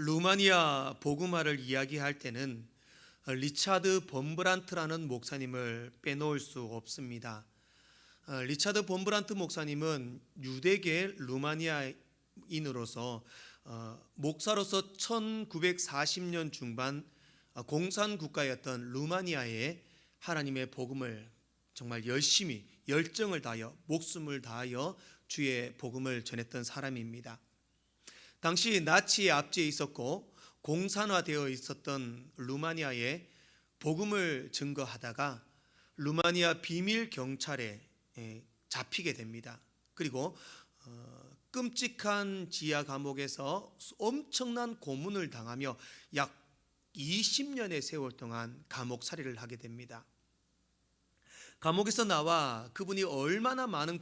루마니아 복음화를 이야기할 때는 리차드 범브란트라는 목사님을 빼놓을 수 없습니다. 리차드 범브란트 목사님은 유대계 루마니아인으로서 목사로서 1940년 중반 공산국가였던 루마니아에 하나님의 복음을 정말 열심히 열정을 다하여 목숨을 다하여 주의 복음을 전했던 사람입니다. 당시 나치의 압제에 있었고 공산화되어 있었던 루마니아에 복음을 증거하다가 루마니아 비밀 경찰에 잡히게 됩니다. 그리고 끔찍한 지하 감옥에서 엄청난 고문을 당하며 약 20년의 세월 동안 감옥살이를 하게 됩니다. 감옥에서 나와 그분이 얼마나 많은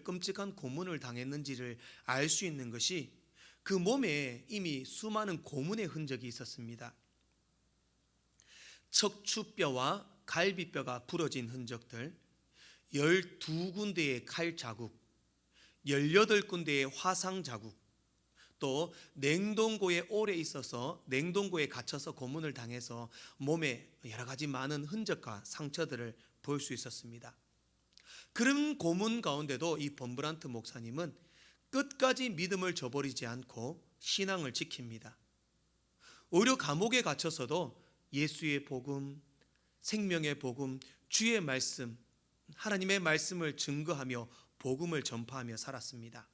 끔찍한 고문을 당했는지를 알 수 있는 것이 그 몸에 이미 수많은 고문의 흔적이 있었습니다. 척추뼈와 갈비뼈가 부러진 흔적들, 12군데의 칼 자국, 18군데의 화상 자국, 또 냉동고에 오래 있어서 냉동고에 갇혀서 고문을 당해서 몸에 여러 가지 많은 흔적과 상처들을 볼 수 있었습니다. 그런 고문 가운데도 이 범브란트 목사님은 끝까지 믿음을 저버리지 않고 신앙을 지킵니다. 오히려 감옥에 갇혀서도 예수의 복음, 생명의 복음, 주의 말씀, 하나님의 말씀을 증거하며 복음을 전파하며 살았습니다.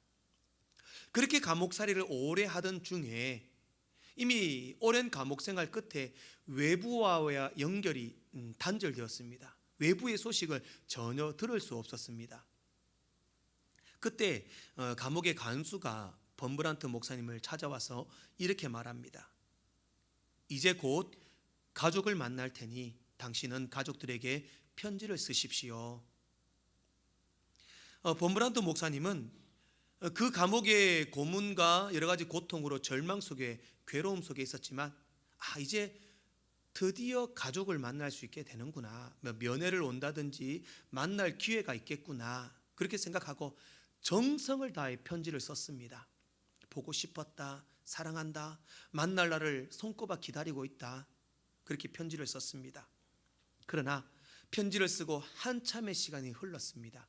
그렇게 감옥살이를 오래 하던 중에 이미 오랜 감옥 생활 끝에 외부와의 연결이 단절되었습니다. 외부의 소식을 전혀 들을 수 없었습니다. 그때 감옥의 간수가 범브란트 목사님을 찾아와서 이렇게 말합니다. 이제 곧 가족을 만날 테니 당신은 가족들에게 편지를 쓰십시오. 범브란트 목사님은 그 감옥의 고문과 여러 가지 고통으로 절망 속에 괴로움 속에 있었지만 이제 드디어 가족을 만날 수 있게 되는구나, 면회를 온다든지 만날 기회가 있겠구나, 그렇게 생각하고 정성을 다해 편지를 썼습니다. 보고 싶었다, 사랑한다, 만날 날을 손꼽아 기다리고 있다, 그렇게 편지를 썼습니다. 그러나 편지를 쓰고 한참의 시간이 흘렀습니다.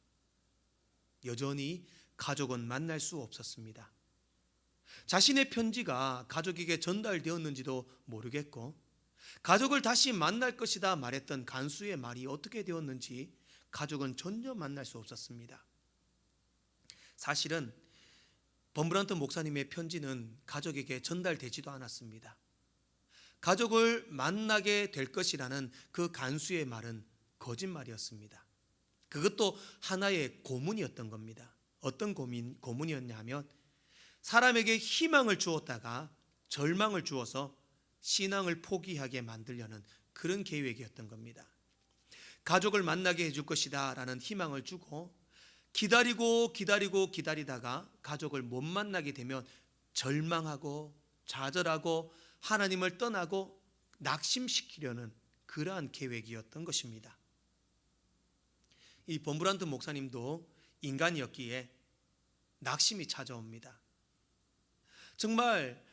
여전히 가족은 만날 수 없었습니다. 자신의 편지가 가족에게 전달되었는지도 모르겠고 가족을 다시 만날 것이다 말했던 간수의 말이 어떻게 되었는지 가족은 전혀 만날 수 없었습니다. 사실은 범브란트 목사님의 편지는 가족에게 전달되지도 않았습니다. 가족을 만나게 될 것이라는 그 간수의 말은 거짓말이었습니다. 그것도 하나의 고문이었던 겁니다. 어떤 고문이었냐면 사람에게 희망을 주었다가 절망을 주어서 신앙을 포기하게 만들려는 그런 계획이었던 겁니다. 가족을 만나게 해줄 것이다 라는 희망을 주고 기다리다가 가족을 못 만나게 되면 절망하고 좌절하고 하나님을 떠나고 낙심시키려는 그러한 계획이었던 것입니다. 이 범브란트 목사님도 인간이었기에 낙심이 찾아옵니다. 정말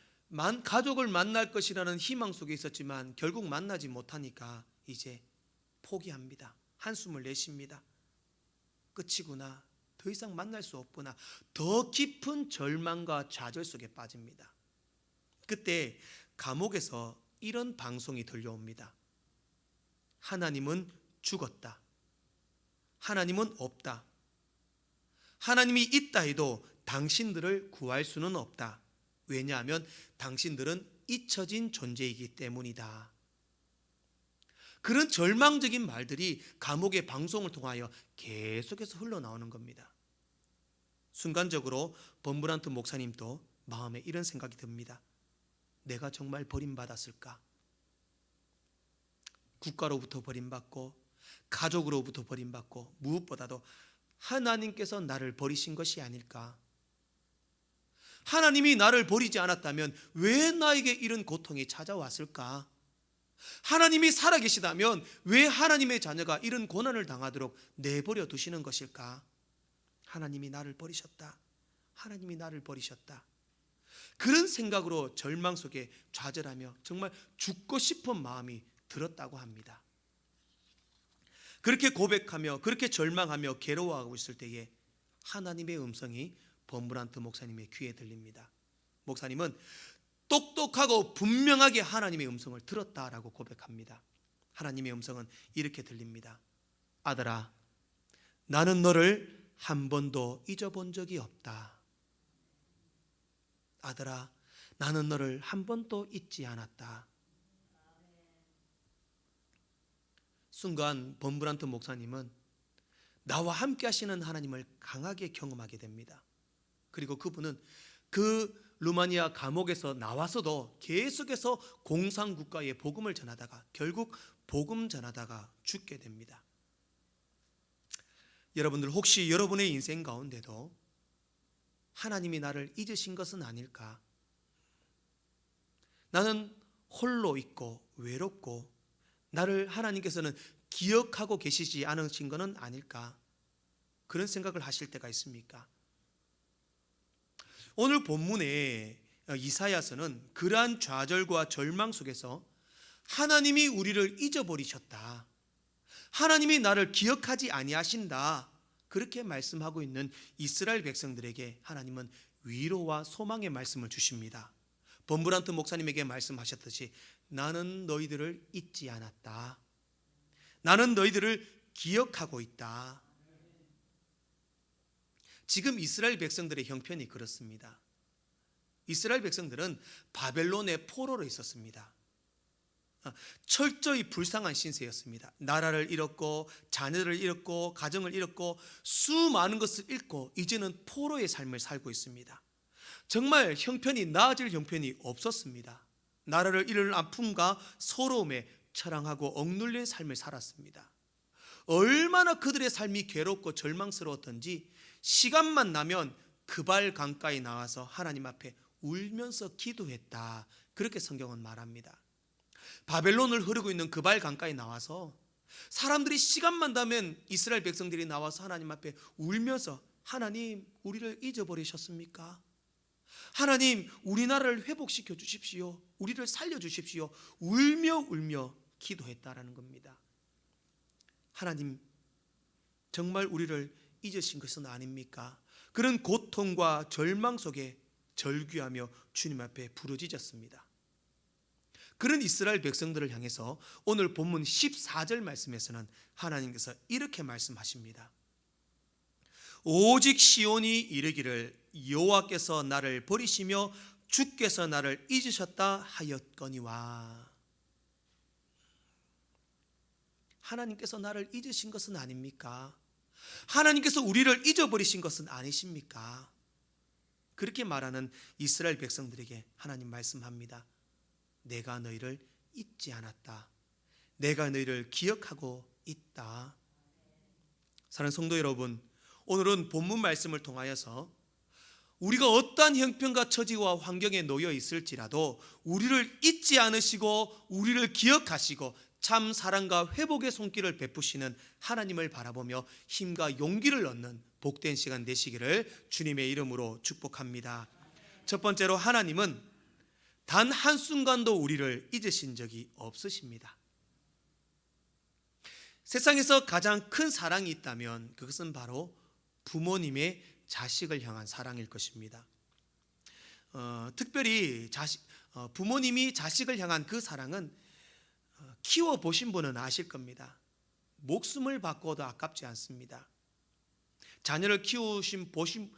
가족을 만날 것이라는 희망 속에 있었지만 결국 만나지 못하니까 이제 포기합니다. 한숨을 내쉽니다. 끝이구나, 더 이상 만날 수 없구나, 더 깊은 절망과 좌절 속에 빠집니다. 그때 감옥에서 이런 방송이 들려옵니다. 하나님은 죽었다. 하나님은 없다. 하나님이 있다 해도 당신들을 구할 수는 없다. 왜냐하면 당신들은 잊혀진 존재이기 때문이다. 그런 절망적인 말들이 감옥의 방송을 통하여 계속해서 흘러나오는 겁니다. 순간적으로 범브란트 목사님도 마음에 이런 생각이 듭니다. 내가 정말 버림받았을까? 국가로부터 버림받고 가족으로부터 버림받고 무엇보다도 하나님께서 나를 버리신 것이 아닐까? 하나님이 나를 버리지 않았다면 왜 나에게 이런 고통이 찾아왔을까? 하나님이 살아계시다면 왜 하나님의 자녀가 이런 고난을 당하도록 내버려 두시는 것일까? 하나님이 나를 버리셨다. 하나님이 나를 버리셨다. 그런 생각으로 절망 속에 좌절하며 정말 죽고 싶은 마음이 들었다고 합니다. 그렇게 고백하며 그렇게 절망하며 괴로워하고 있을 때에 하나님의 음성이 범브란트 목사님의 귀에 들립니다. 목사님은 똑똑하고 분명하게 하나님의 음성을 들었다라고 고백합니다. 하나님의 음성은 이렇게 들립니다. 아들아, 나는 너를 한 번도 잊어본 적이 없다. 아들아, 나는 너를 한 번도 잊지 않았다. 순간 범브란트 목사님은 나와 함께 하시는 하나님을 강하게 경험하게 됩니다. 그리고 그분은 그 루마니아 감옥에서 나와서도 계속해서 공산국가에 복음을 전하다가 결국 복음 전하다가 죽게 됩니다. 여러분들 혹시 여러분의 인생 가운데도 하나님이 나를 잊으신 것은 아닐까? 나는 홀로 있고 외롭고 나를 하나님께서는 기억하고 계시지 않으신 것은 아닐까? 그런 생각을 하실 때가 있습니까? 오늘 본문에 이사야서는 그러한 좌절과 절망 속에서 하나님이 우리를 잊어버리셨다, 하나님이 나를 기억하지 아니하신다, 그렇게 말씀하고 있는 이스라엘 백성들에게 하나님은 위로와 소망의 말씀을 주십니다. 범브란트 목사님에게 말씀하셨듯이 나는 너희들을 잊지 않았다, 나는 너희들을 기억하고 있다. 지금 이스라엘 백성들의 형편이 그렇습니다. 이스라엘 백성들은 바벨론의 포로로 있었습니다. 철저히 불쌍한 신세였습니다. 나라를 잃었고 자녀를 잃었고 가정을 잃었고 수많은 것을 잃고 이제는 포로의 삶을 살고 있습니다. 정말 형편이 나아질 형편이 없었습니다. 나라를 잃을 아픔과 서러움에 처량하고 억눌린 삶을 살았습니다. 얼마나 그들의 삶이 괴롭고 절망스러웠던지 시간만 나면 그발 강가에 나와서 하나님 앞에 울면서 기도했다, 그렇게 성경은 말합니다. 바벨론을 흐르고 있는 그발 강가에 나와서 사람들이 시간만 나면 이스라엘 백성들이 나와서 하나님 앞에 울면서 하나님, 우리를 잊어버리셨습니까? 하나님, 우리나라를 회복시켜 주십시오, 우리를 살려주십시오, 울며 기도했다라는 겁니다. 하나님, 정말 우리를 잊으신 것은 아닙니까? 그런 고통과 절망 속에 절규하며 주님 앞에 부르짖었습니다. 그런 이스라엘 백성들을 향해서 오늘 본문 14절 말씀에서는 하나님께서 이렇게 말씀하십니다. 오직 시온이 이르기를 여호와께서 나를 버리시며 주께서 나를 잊으셨다 하였거니와. 하나님께서 나를 잊으신 것은 아닙니까? 하나님께서 우리를 잊어버리신 것은 아니십니까? 그렇게 말하는 이스라엘 백성들에게 하나님 말씀합니다. 내가 너희를 잊지 않았다, 내가 너희를 기억하고 있다. 사랑하는 성도 여러분, 오늘은 본문 말씀을 통하여서 우리가 어떠한 형편과 처지와 환경에 놓여 있을지라도 우리를 잊지 않으시고 우리를 기억하시고 참 사랑과 회복의 손길을 베푸시는 하나님을 바라보며 힘과 용기를 얻는 복된 시간 되시기를 주님의 이름으로 축복합니다. 첫 번째로, 하나님은 단 한순간도 우리를 잊으신 적이 없으십니다. 세상에서 가장 큰 사랑이 있다면 그것은 바로 부모님의 자식을 향한 사랑일 것입니다. 특별히 부모님이 자식을 향한 그 사랑은 키워보신 분은 아실 겁니다. 목숨을 바꿔도 아깝지 않습니다. 자녀를 키워보신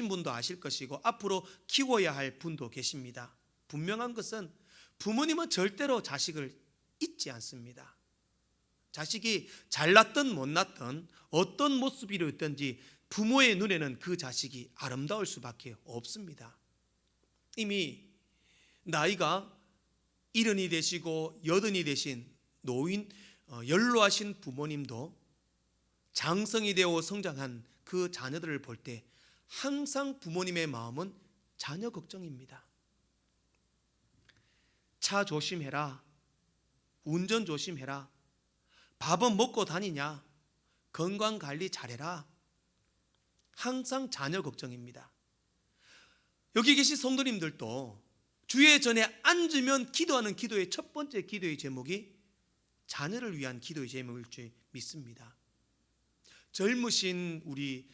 분도 아실 것이고 앞으로 키워야 할 분도 계십니다. 분명한 것은 부모님은 절대로 자식을 잊지 않습니다. 자식이 잘났든 못났든 어떤 모습이로 있든지 부모의 눈에는 그 자식이 아름다울 수밖에 없습니다. 이미 나이가 70이 되시고 80이 되신 노인, 연로하신 부모님도 장성이 되어 성장한 그 자녀들을 볼 때 항상 부모님의 마음은 자녀 걱정입니다. 차 조심해라, 운전 조심해라, 밥은 먹고 다니냐, 건강관리 잘해라, 항상 자녀 걱정입니다. 여기 계신 성도님들도 주의 전에 앉으면 기도하는 기도의 첫 번째 기도의 제목이 자녀를 위한 기도의 제목일 줄 믿습니다. 젊으신 우리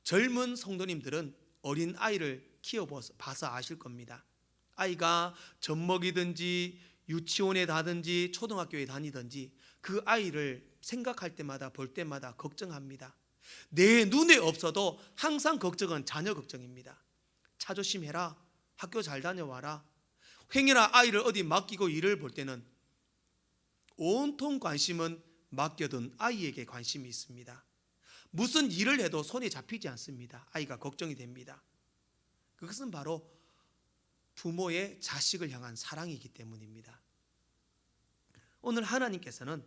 젊은 성도님들은 어린 아이를 키워봐서 아실 겁니다. 아이가 젖먹이든지 유치원에 가든지 초등학교에 다니든지 그 아이를 생각할 때마다 볼 때마다 걱정합니다. 내 눈에 없어도 항상 걱정은 자녀 걱정입니다. 차 조심해라, 학교 잘 다녀와라. 행여나 아이를 어디 맡기고 일을 볼 때는 온통 관심은 맡겨둔 아이에게 관심이 있습니다. 무슨 일을 해도 손에 잡히지 않습니다. 아이가 걱정이 됩니다. 그것은 바로 부모의 자식을 향한 사랑이기 때문입니다. 오늘 하나님께서는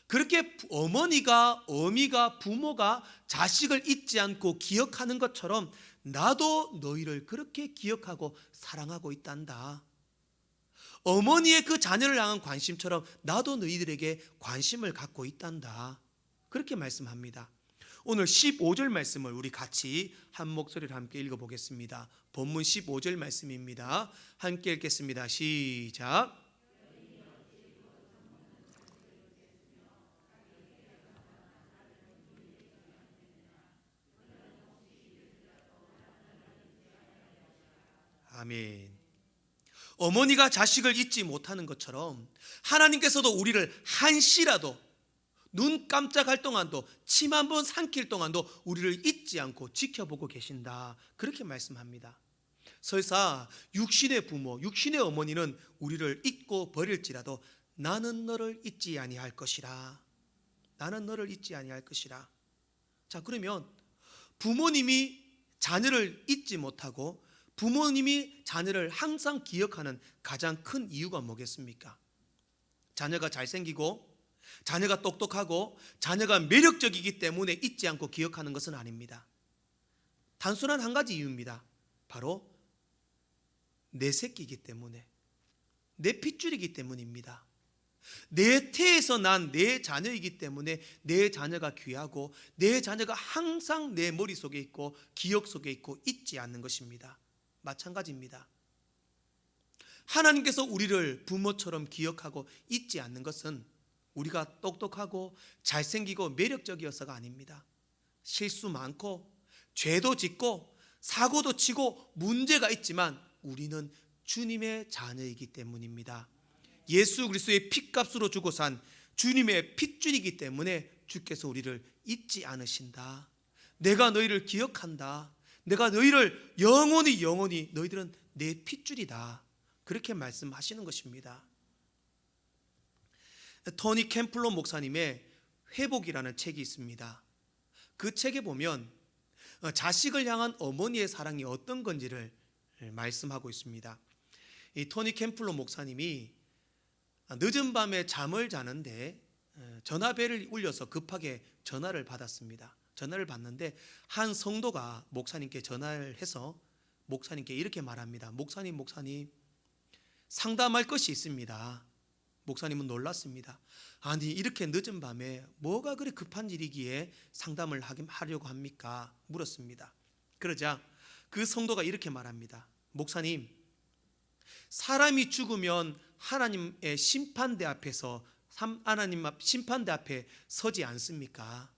그렇게 어머니가 부모가 자식을 잊지 않고 기억하는 것처럼 나도 너희를 그렇게 기억하고 사랑하고 있단다. 어머니의 그 자녀를 향한 관심처럼 나도 너희들에게 관심을 갖고 있단다. 그렇게 말씀합니다. 오늘 15절 말씀을 우리 같이 한 목소리로 함께 읽어보겠습니다. 본문 15절 말씀입니다. 함께 읽겠습니다. 시작. 아멘. 어머니가 자식을 잊지 못하는 것처럼 하나님께서도 우리를 한시라도 눈 깜짝할 동안도 침 한 번 삼킬 동안도 우리를 잊지 않고 지켜보고 계신다. 그렇게 말씀합니다. 설사 육신의 부모, 육신의 어머니는 우리를 잊고 버릴지라도 나는 너를 잊지 아니할 것이라. 나는 너를 잊지 아니할 것이라. 자, 그러면 부모님이 자녀를 잊지 못하고 부모님이 자녀를 항상 기억하는 가장 큰 이유가 뭐겠습니까? 자녀가 잘생기고 자녀가 똑똑하고 자녀가 매력적이기 때문에 잊지 않고 기억하는 것은 아닙니다. 단순한 한 가지 이유입니다. 바로 내 새끼이기 때문에, 내 핏줄이기 때문입니다. 내 태에서 난 내 자녀이기 때문에 내 자녀가 귀하고 내 자녀가 항상 내 머릿속에 있고 기억 속에 있고 잊지 않는 것입니다. 마찬가지입니다. 하나님께서 우리를 부모처럼 기억하고 잊지 않는 것은 우리가 똑똑하고 잘생기고 매력적이어서가 아닙니다. 실수 많고 죄도 짓고 사고도 치고 문제가 있지만 우리는 주님의 자녀이기 때문입니다. 예수 그리스도의 핏값으로 주고 산 주님의 핏줄이기 때문에 주께서 우리를 잊지 않으신다. 내가 너희를 기억한다. 내가 너희를 영원히 너희들은 내 핏줄이다. 그렇게 말씀하시는 것입니다. 토니 캠플러 목사님의 회복이라는 책이 있습니다. 그 책에 보면 자식을 향한 어머니의 사랑이 어떤 건지를 말씀하고 있습니다. 이 토니 캠플러 목사님이 늦은 밤에 잠을 자는데 전화벨을 울려서 급하게 전화를 받았습니다. 전화를 받는데 한 성도가 목사님께 전화를 해서 목사님께 이렇게 말합니다. 목사님 상담할 것이 있습니다. 목사님은 놀랐습니다. 아니 이렇게 늦은 밤에 뭐가 그리 급한 일이기에 상담을 하려고 합니까? 물었습니다. 그러자 그 성도가 이렇게 말합니다. 목사님, 사람이 죽으면 하나님의 심판대 앞에서 하나님 심판대 앞에 서지 않습니까?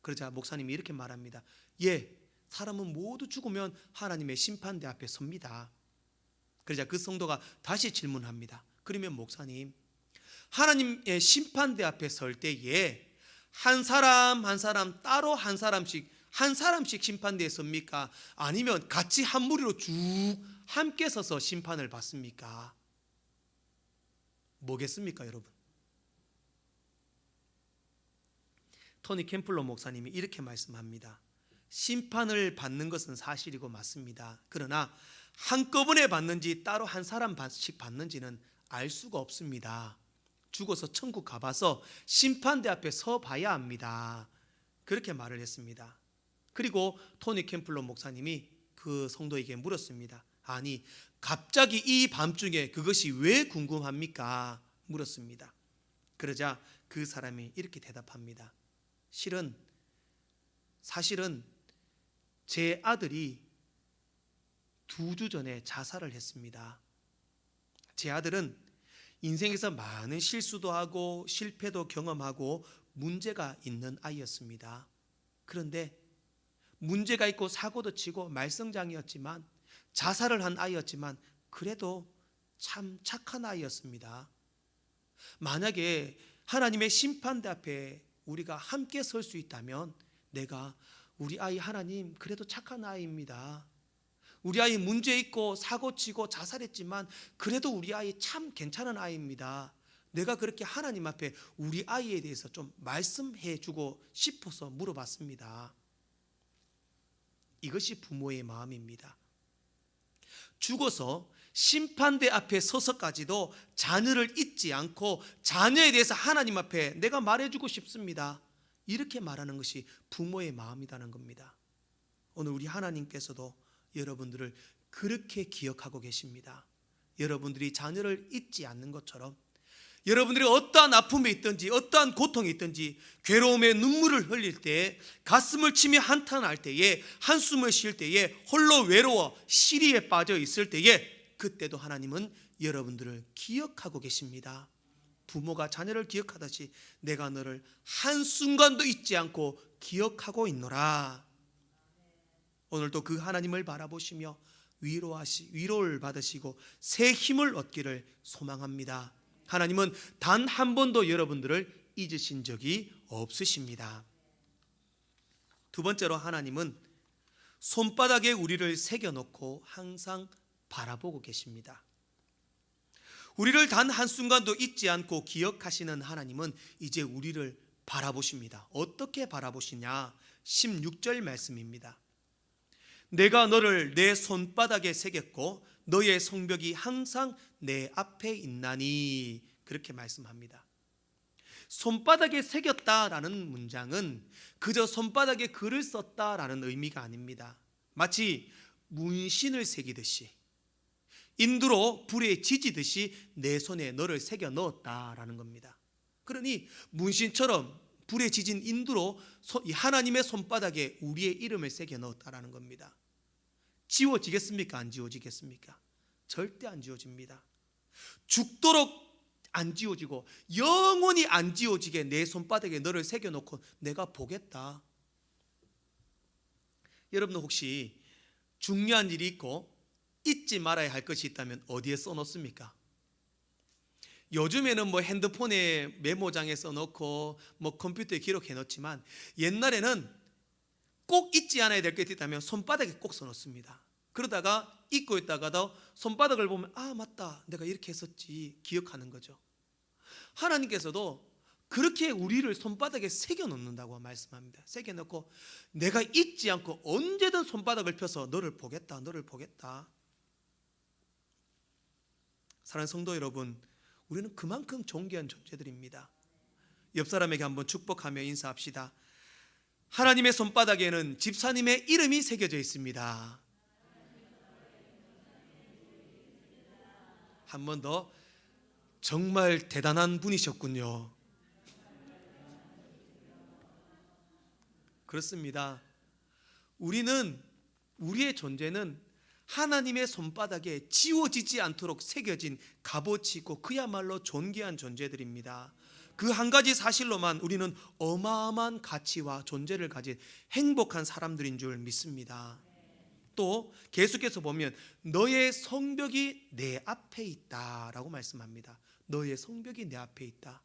그러자 목사님이 이렇게 말합니다. 예, 사람은 모두 죽으면 하나님의 심판대 앞에 섭니다. 그러자 그 성도가 다시 질문합니다. 그러면 목사님, 하나님의 심판대 앞에 설 때에 한 사람 따로 한 사람씩 심판대에 섭니까? 아니면 같이 한 무리로 쭉 함께 서서 심판을 받습니까? 뭐겠습니까, 여러분? 토니 캠플러 목사님이 이렇게 말씀합니다. 심판을 받는 것은 사실이고 맞습니다. 그러나 한꺼번에 받는지 따로 한 사람씩 받는지는 알 수가 없습니다. 죽어서 천국 가봐서 심판대 앞에 서 봐야 합니다. 그렇게 말을 했습니다. 그리고 토니 캠플러 목사님이 그 성도에게 물었습니다. 아니, 갑자기 이 밤중에 그것이 왜 궁금합니까? 물었습니다. 그러자 그 사람이 이렇게 대답합니다. 사실은 제 아들이 2주 전에 자살을 했습니다. 제 아들은 인생에서 많은 실수도 하고 실패도 경험하고 문제가 있는 아이였습니다. 그런데 문제가 있고 사고도 치고 말썽장이었지만, 자살을 한 아이였지만 그래도 참 착한 아이였습니다. 만약에 하나님의 심판대 앞에 우리가 함께 설 수 있다면, 내가 우리 아이 하나님 그래도 착한 아이입니다, 우리 아이 문제 있고 사고 치고 자살했지만 그래도 우리 아이 참 괜찮은 아이입니다, 내가 그렇게 하나님 앞에 우리 아이에 대해서 좀 말씀해 주고 싶어서 물어봤습니다. 이것이 부모의 마음입니다. 죽어서 심판대 앞에 서서까지도 자녀를 잊지 않고 자녀에 대해서 하나님 앞에 내가 말해주고 싶습니다, 이렇게 말하는 것이 부모의 마음이라는 겁니다. 오늘 우리 하나님께서도 여러분들을 그렇게 기억하고 계십니다. 여러분들이 자녀를 잊지 않는 것처럼, 여러분들이 어떠한 아픔이 있든지 어떠한 고통이 있든지 괴로움에 눈물을 흘릴 때에, 가슴을 치며 한탄할 때에, 한숨을 쉴 때에, 홀로 외로워 시리에 빠져 있을 때에, 그때도 하나님은 여러분들을 기억하고 계십니다. 부모가 자녀를 기억하듯이 내가 너를 한순간도 잊지 않고 기억하고 있노라. 오늘도 그 하나님을 바라보시며 위로를 받으시고 새 힘을 얻기를 소망합니다. 하나님은 단 한 번도 여러분들을 잊으신 적이 없으십니다. 두 번째로, 하나님은 손바닥에 우리를 새겨놓고 항상 바라보고 계십니다. 우리를 단 한순간도 잊지 않고 기억하시는 하나님은 이제 우리를 바라보십니다. 어떻게 바라보시냐? 16절 말씀입니다. 내가 너를 내 손바닥에 새겼고 너의 성벽이 항상 내 앞에 있나니, 그렇게 말씀합니다. 손바닥에 새겼다라는 문장은 그저 손바닥에 글을 썼다라는 의미가 아닙니다. 마치 문신을 새기듯이, 인두로 불에 지지듯이 내 손에 너를 새겨 넣었다라는 겁니다. 그러니 문신처럼 불에 지진 인두로 하나님의 손바닥에 우리의 이름을 새겨 넣었다라는 겁니다. 지워지겠습니까? 안 지워지겠습니까? 절대 안 지워집니다. 죽도록 안 지워지고 영원히 안 지워지게 내 손바닥에 너를 새겨놓고 내가 보겠다. 여러분 혹시 중요한 일이 있고 잊지 말아야 할 것이 있다면 어디에 써놓습니까? 요즘에는 핸드폰에 메모장에 써놓고 컴퓨터에 기록해 놓지만, 옛날에는 꼭 잊지 않아야 될 게 있다면 손바닥에 꼭 써놓습니다. 그러다가 잊고 있다가도 손바닥을 보면 맞다, 내가 이렇게 했었지, 기억하는 거죠. 하나님께서도 그렇게 우리를 손바닥에 새겨놓는다고 말씀합니다. 새겨놓고 내가 잊지 않고 언제든 손바닥을 펴서 너를 보겠다, 너를 보겠다. 사랑하는 성도 여러분, 우리는 그만큼 존귀한 존재들입니다. 옆 사람에게 한번 축복하며 인사합시다. 하나님의 손바닥에는 집사님의 이름이 새겨져 있습니다. 한 번 더, 정말 대단한 분이셨군요. 그렇습니다. 우리의 존재는 하나님의 손바닥에 지워지지 않도록 새겨진 값어치 있고 그야말로 존귀한 존재들입니다. 그 한 가지 사실로만 우리는 어마어마한 가치와 존재를 가진 행복한 사람들인 줄 믿습니다. 또 계속해서 보면 너의 성벽이 내 앞에 있다라고 말씀합니다. 너의 성벽이 내 앞에 있다.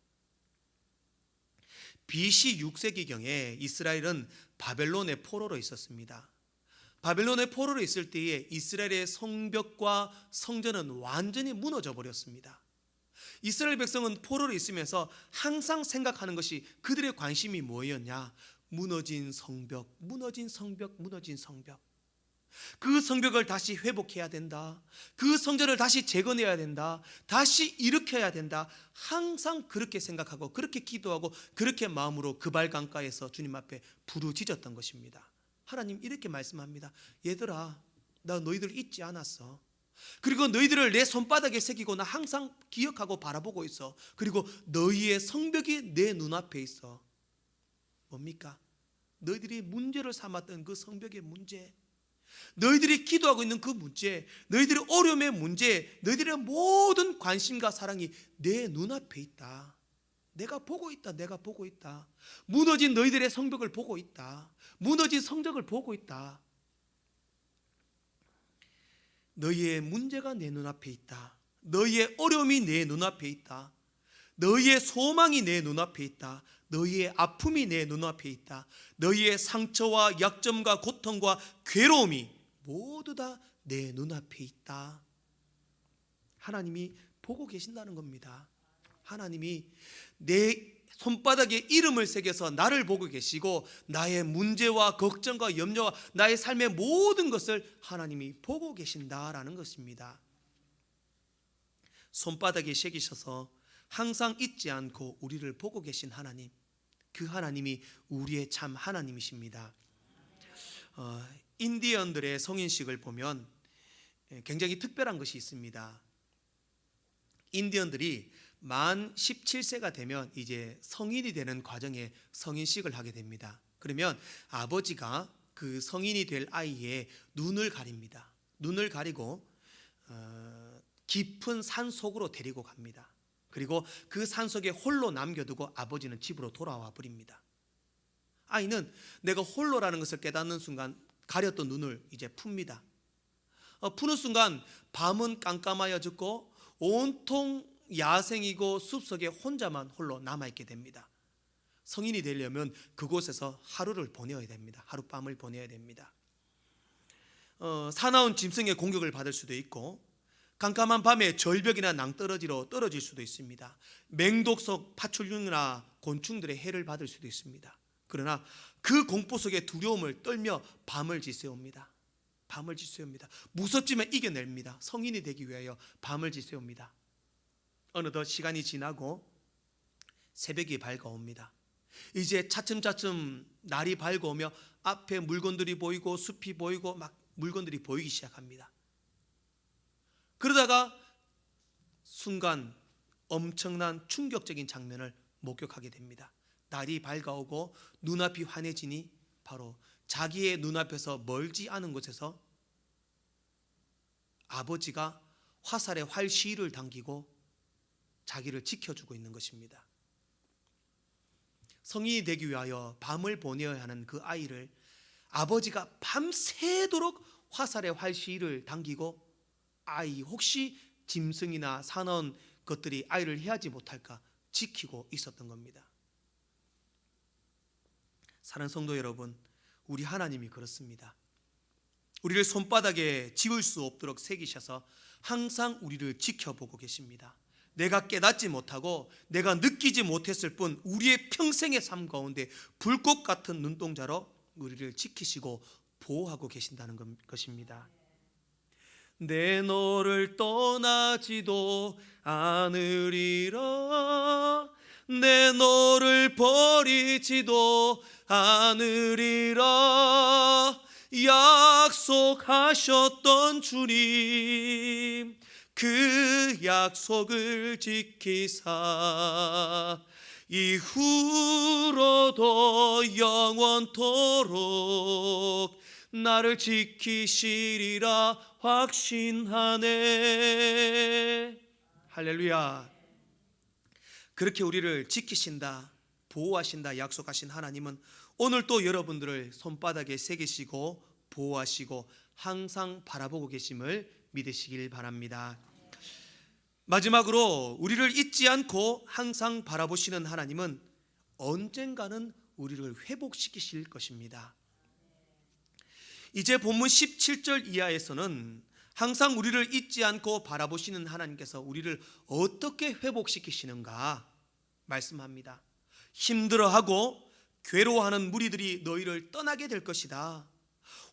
BC 6세기경에 이스라엘은 바벨론의 포로로 있었습니다. 바벨론의 포로로 있을 때에 이스라엘의 성벽과 성전은 완전히 무너져 버렸습니다. 이스라엘 백성은 포로로 있으면서 항상 생각하는 것이, 그들의 관심이 뭐였냐? 무너진 성벽, 무너진 성벽, 무너진 성벽. 그 성벽을 다시 회복해야 된다. 그 성전을 다시 재건해야 된다. 다시 일으켜야 된다. 항상 그렇게 생각하고 그렇게 기도하고 그렇게 마음으로 그발 강가에서 주님 앞에 부르짖었던 것입니다. 하나님 이렇게 말씀합니다. 얘들아, 나 너희들 잊지 않았어. 그리고 너희들을 내 손바닥에 새기고 나 항상 기억하고 바라보고 있어. 그리고 너희의 성벽이 내 눈앞에 있어. 뭡니까? 너희들이 문제를 삼았던 그 성벽의 문제, 너희들이 기도하고 있는 그 문제, 너희들의 어려움의 문제, 너희들의 모든 관심과 사랑이 내 눈앞에 있다. 내가 보고 있다. 내가 보고 있다. 무너진 너희들의 성벽을 보고 있다. 무너진 성적을 보고 있다. 너희의 문제가 내 눈앞에 있다. 너희의 어려움이 내 눈앞에 있다. 너희의 소망이 내 눈앞에 있다. 너희의 아픔이 내 눈앞에 있다. 너희의 상처와 약점과 고통과 괴로움이 모두 다 내 눈앞에 있다. 하나님이 보고 계신다는 겁니다. 하나님이 내 손바닥에 이름을 새겨서 나를 보고 계시고 나의 문제와 걱정과 염려와 나의 삶의 모든 것을 하나님이 보고 계신다라는 것입니다. 손바닥에 새기셔서 항상 잊지 않고 우리를 보고 계신 하나님, 그 하나님이 우리의 참 하나님이십니다. 인디언들의 성인식을 보면 굉장히 특별한 것이 있습니다. 인디언들이 만 17세가 되면 이제 성인이 되는 과정에 성인식을 하게 됩니다. 그러면 아버지가 그 성인이 될 아이의 눈을 가립니다. 눈을 가리고 깊은 산 속으로 데리고 갑니다. 그리고 그 산 속에 홀로 남겨두고 아버지는 집으로 돌아와 버립니다. 아이는 내가 홀로라는 것을 깨닫는 순간 가렸던 눈을 이제 풉니다. 푸는 순간 밤은 깜깜하여졌고 온통 야생이고 숲속에 혼자만 홀로 남아있게 됩니다. 성인이 되려면 그곳에서 하루를 보내야 됩니다. 하룻밤을 보내야 됩니다. 사나운 짐승의 공격을 받을 수도 있고 깜깜한 밤에 절벽이나 낭떠러지로 떨어질 수도 있습니다. 맹독 파충류나 곤충들의 해를 받을 수도 있습니다. 그러나 그 공포 속에 두려움을 떨며 밤을 지새웁니다. 밤을 지새웁니다. 무섭지만 이겨냅니다. 성인이 되기 위하여 밤을 지새웁니다. 어느덧 시간이 지나고 새벽이 밝아옵니다. 이제 차츰차츰 날이 밝아오며 앞에 물건들이 보이고 숲이 보이고 막 물건들이 보이기 시작합니다. 그러다가 순간 엄청난 충격적인 장면을 목격하게 됩니다. 날이 밝아오고 눈앞이 환해지니 바로 자기의 눈앞에서 멀지 않은 곳에서 아버지가 화살에 활시위를 당기고 자기를 지켜주고 있는 것입니다. 성인이 되기 위하여 밤을 보내어야 하는 그 아이를 아버지가 밤새도록 화살에 활시위를 당기고 아이 혹시 짐승이나 사나운 것들이 아이를 해하지 못할까 지키고 있었던 겁니다. 사랑하는 성도 여러분, 우리 하나님이 그렇습니다. 우리를 손바닥에 지울 수 없도록 새기셔서 항상 우리를 지켜보고 계십니다. 내가 깨닫지 못하고 내가 느끼지 못했을 뿐 우리의 평생의 삶 가운데 불꽃 같은 눈동자로 우리를 지키시고 보호하고 계신다는 것입니다. 내 너를 떠나지도 않으리라. 내 너를 버리지도 않으리라. 약속하셨던 주님, 그 약속을 지키사 이후로도 영원토록 나를 지키시리라 확신하네. 할렐루야. 그렇게 우리를 지키신다, 보호하신다 약속하신 하나님은 오늘 또 여러분들을 손바닥에 새기시고 보호하시고 항상 바라보고 계심을 믿으시길 바랍니다. 마지막으로 우리를 잊지 않고 항상 바라보시는 하나님은 언젠가는 우리를 회복시키실 것입니다. 이제 본문 17절 이하에서는 항상 우리를 잊지 않고 바라보시는 하나님께서 우리를 어떻게 회복시키시는가 말씀합니다. 힘들어하고 괴로워하는 무리들이 너희를 떠나게 될 것이다.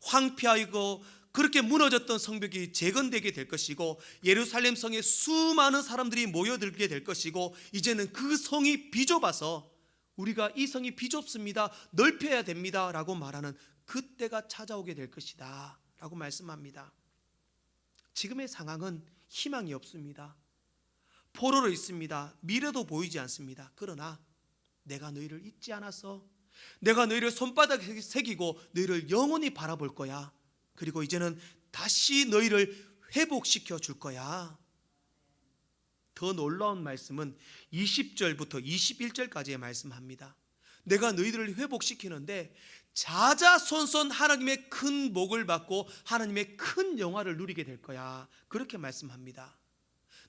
황폐하고 그렇게 무너졌던 성벽이 재건되게 될 것이고 예루살렘 성에 수많은 사람들이 모여들게 될 것이고 이제는 그 성이 비좁아서 우리가 이 성이 비좁습니다, 넓혀야 됩니다 라고 말하는 그때가 찾아오게 될 것이다 라고 말씀합니다. 지금의 상황은 희망이 없습니다. 포로로 있습니다. 미래도 보이지 않습니다. 그러나 내가 너희를 잊지 않았어. 내가 너희를 손바닥에 새기고 너희를 영원히 바라볼 거야. 그리고 이제는 다시 너희를 회복시켜 줄 거야. 더 놀라운 말씀은 20절부터 21절까지의 말씀합니다. 내가 너희들을 회복시키는데 자자손손 하나님의 큰 복을 받고 하나님의 큰 영화를 누리게 될 거야. 그렇게 말씀합니다.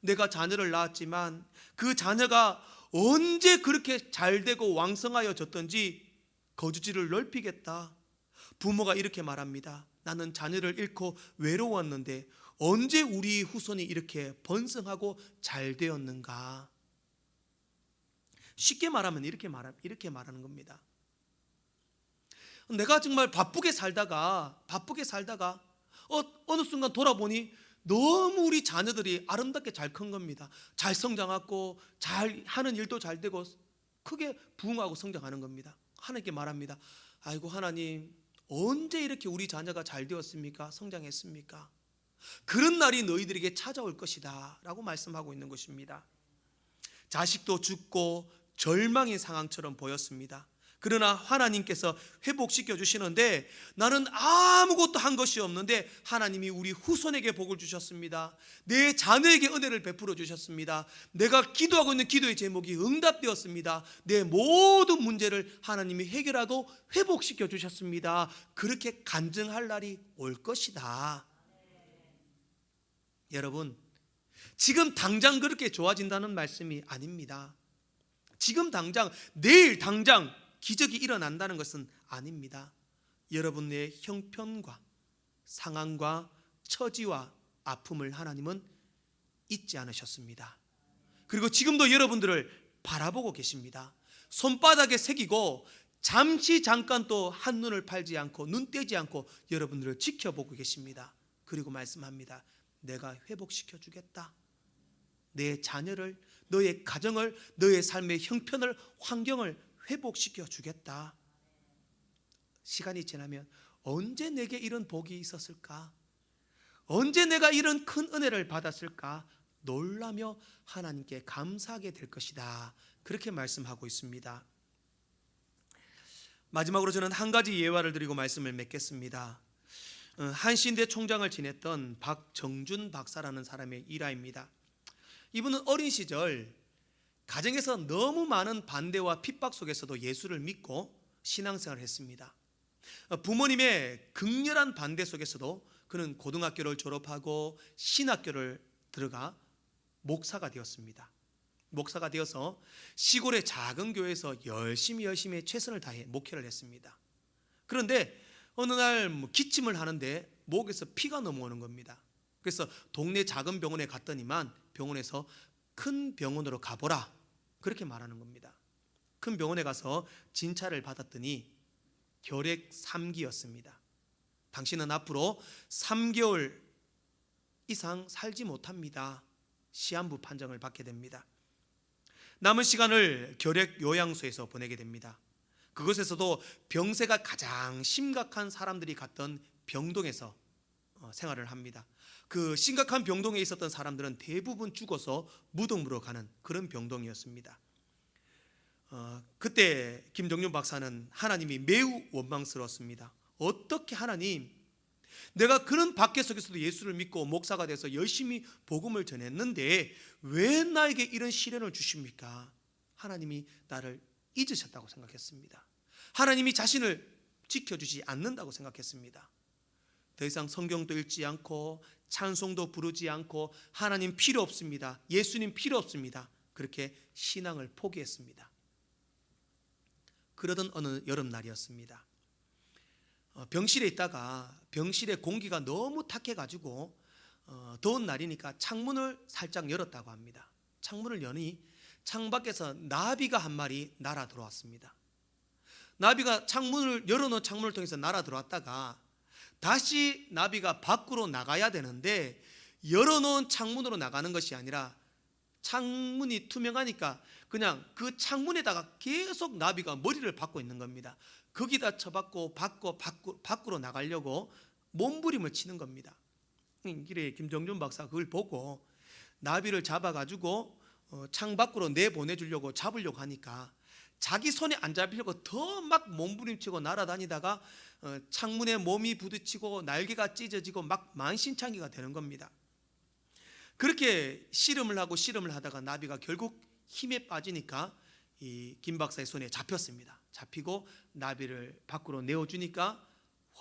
내가 자녀를 낳았지만 그 자녀가 언제 그렇게 잘되고 왕성하여졌던지 거주지를 넓히겠다. 부모가 이렇게 말합니다. 나는 자녀를 잃고 외로웠는데 언제 우리 후손이 이렇게 번성하고 잘 되었는가? 쉽게 말하면 이렇게 말하는 겁니다. 내가 정말 바쁘게 살다가 어느 순간 돌아보니 너무 우리 자녀들이 아름답게 잘 큰 겁니다. 잘 성장하고 잘 하는 일도 잘 되고 크게 부흥하고 성장하는 겁니다. 하나님께 말합니다. 아이고 하나님, 언제 이렇게 우리 자녀가 잘 되었습니까? 성장했습니까? 그런 날이 너희들에게 찾아올 것이다 라고 말씀하고 있는 것입니다. 자식도 죽고 절망의 상황처럼 보였습니다. 그러나 하나님께서 회복시켜 주시는데 나는 아무것도 한 것이 없는데 하나님이 우리 후손에게 복을 주셨습니다. 내 자녀에게 은혜를 베풀어 주셨습니다. 내가 기도하고 있는 기도의 제목이 응답되었습니다. 내 모든 문제를 하나님이 해결하고 회복시켜 주셨습니다. 그렇게 간증할 날이 올 것이다. 여러분, 지금 당장 그렇게 좋아진다는 말씀이 아닙니다. 지금 당장, 내일 당장 기적이 일어난다는 것은 아닙니다. 여러분의 형편과 상황과 처지와 아픔을 하나님은 잊지 않으셨습니다. 그리고 지금도 여러분들을 바라보고 계십니다. 손바닥에 새기고 잠깐 또 한눈을 팔지 않고 눈 떼지 않고 여러분들을 지켜보고 계십니다. 그리고 말씀합니다. 내가 회복시켜 주겠다. 내 자녀를, 너의 가정을, 너의 삶의 형편을, 환경을 회복시켜 주겠다. 시간이 지나면 언제 내게 이런 복이 있었을까? 언제 내가 이런 큰 은혜를 받았을까? 놀라며 하나님께 감사하게 될 것이다. 그렇게 말씀하고 있습니다. 마지막으로 저는 한 가지 예화를 드리고 말씀을 맺겠습니다. 한신대 총장을 지냈던 박정준 박사라는 사람의 일화입니다. 이분은 어린 시절 가정에서 너무 많은 반대와 핍박 속에서도 예수를 믿고 신앙생활을 했습니다. 부모님의 극렬한 반대 속에서도 그는 고등학교를 졸업하고 신학교를 들어가 목사가 되었습니다. 목사가 되어서 시골의 작은 교회에서 열심히 최선을 다해 목회를 했습니다. 그런데 어느 날 기침을 하는데 목에서 피가 넘어오는 겁니다. 그래서 동네 작은 병원에 갔더니만 병원에서 큰 병원으로 가보라 그렇게 말하는 겁니다. 큰 병원에 가서 진찰을 받았더니 결핵 3기였습니다. 당신은 앞으로 3개월 이상 살지 못합니다. 시한부 판정을 받게 됩니다. 남은 시간을 결핵 요양소에서 보내게 됩니다. 그곳에서도 병세가 가장 심각한 사람들이 갔던 병동에서 생활을 합니다. 그 심각한 병동에 있었던 사람들은 대부분 죽어서 무덤으로 가는 그런 병동이었습니다. 그때 김정윤 박사는 하나님이 매우 원망스러웠습니다. 어떻게 하나님, 내가 그런 박해 속에서도 예수를 믿고 목사가 돼서 열심히 복음을 전했는데 왜 나에게 이런 시련을 주십니까? 하나님이 나를 잊으셨다고 생각했습니다. 하나님이 자신을 지켜주지 않는다고 생각했습니다. 더 이상 성경도 읽지 않고 찬송도 부르지 않고 하나님 필요 없습니다. 예수님 필요 없습니다. 그렇게 신앙을 포기했습니다. 그러던 어느 여름날이었습니다. 병실에 있다가 병실의 공기가 너무 탁해가지고 더운 날이니까 창문을 살짝 열었다고 합니다. 창문을 여니 창밖에서 나비가 한 마리 날아 들어왔습니다. 나비가 창문을 열어놓은 창문을 통해서 날아 들어왔다가 다시 나비가 밖으로 나가야 되는데 열어놓은 창문으로 나가는 것이 아니라 창문이 투명하니까 그냥 그 창문에다가 계속 나비가 머리를 박고 있는 겁니다. 거기다 쳐박고 밖으로 나가려고 몸부림을 치는 겁니다. 이래 김정준 박사 그걸 보고 나비를 잡아가지고 창 밖으로 내보내주려고 잡으려고 하니까 자기 손에 안 잡히려고 더 막 몸부림치고 날아다니다가 창문에 몸이 부딪히고 날개가 찢어지고 막 만신창이가 되는 겁니다. 그렇게 씨름을 하다가 나비가 결국 힘에 빠지니까 이 김 박사의 손에 잡혔습니다. 잡히고 나비를 밖으로 내어주니까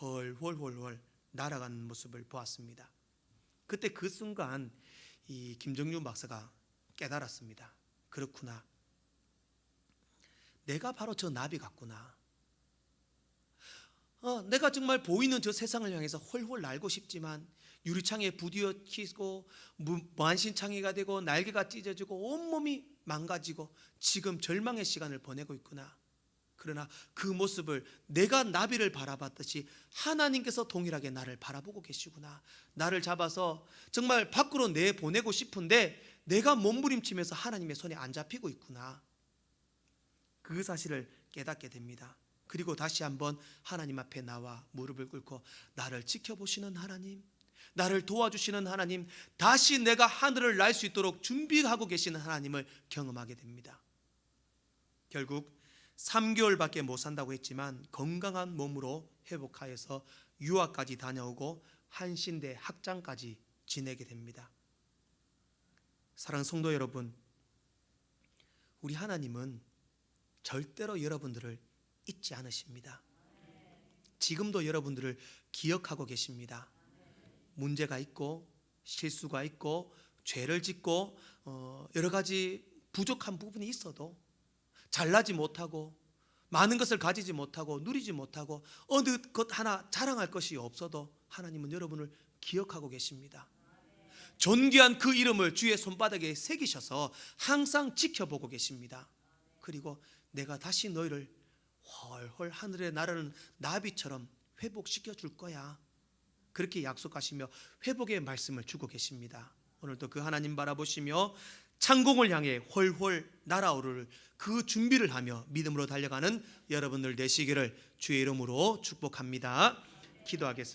훨훨 날아가는 모습을 보았습니다. 그때 그 순간 이 김정준 박사가 깨달았습니다. 그렇구나, 내가 바로 저 나비 같구나. 내가 정말 보이는 저 세상을 향해서 훨훨 날고 싶지만 유리창에 부딪히고 만신창이가 되고 날개가 찢어지고 온몸이 망가지고 지금 절망의 시간을 보내고 있구나. 그러나 그 모습을 내가 나비를 바라봤듯이 하나님께서 동일하게 나를 바라보고 계시구나. 나를 잡아서 정말 밖으로 내보내고 싶은데 내가 몸부림치면서 하나님의 손에 안 잡히고 있구나. 그 사실을 깨닫게 됩니다. 그리고 다시 한번 하나님 앞에 나와 무릎을 꿇고 나를 지켜보시는 하나님, 나를 도와주시는 하나님, 다시 내가 하늘을 날 수 있도록 준비하고 계시는 하나님을 경험하게 됩니다. 결국 3개월밖에 못 산다고 했지만 건강한 몸으로 회복하여서 유학까지 다녀오고 한신대 학장까지 지내게 됩니다. 사랑하는 성도 여러분, 우리 하나님은 절대로 여러분들을 잊지 않으십니다. 지금도 여러분들을 기억하고 계십니다. 문제가 있고 실수가 있고 죄를 짓고 여러 가지 부족한 부분이 있어도 잘나지 못하고 많은 것을 가지지 못하고 누리지 못하고 어느 것 하나 자랑할 것이 없어도 하나님은 여러분을 기억하고 계십니다. 존귀한 그 이름을 주의 손바닥에 새기셔서 항상 지켜보고 계십니다. 그리고 내가 다시 너희를 훨훨 하늘에 나르는 나비처럼 회복시켜 줄 거야. 그렇게 약속하시며 회복의 말씀을 주고 계십니다. 오늘도 그 하나님 바라보시며 창공을 향해 훨훨 날아오를 그 준비를 하며 믿음으로 달려가는 여러분들 되시기를 주의 이름으로 축복합니다. 기도하겠습니다.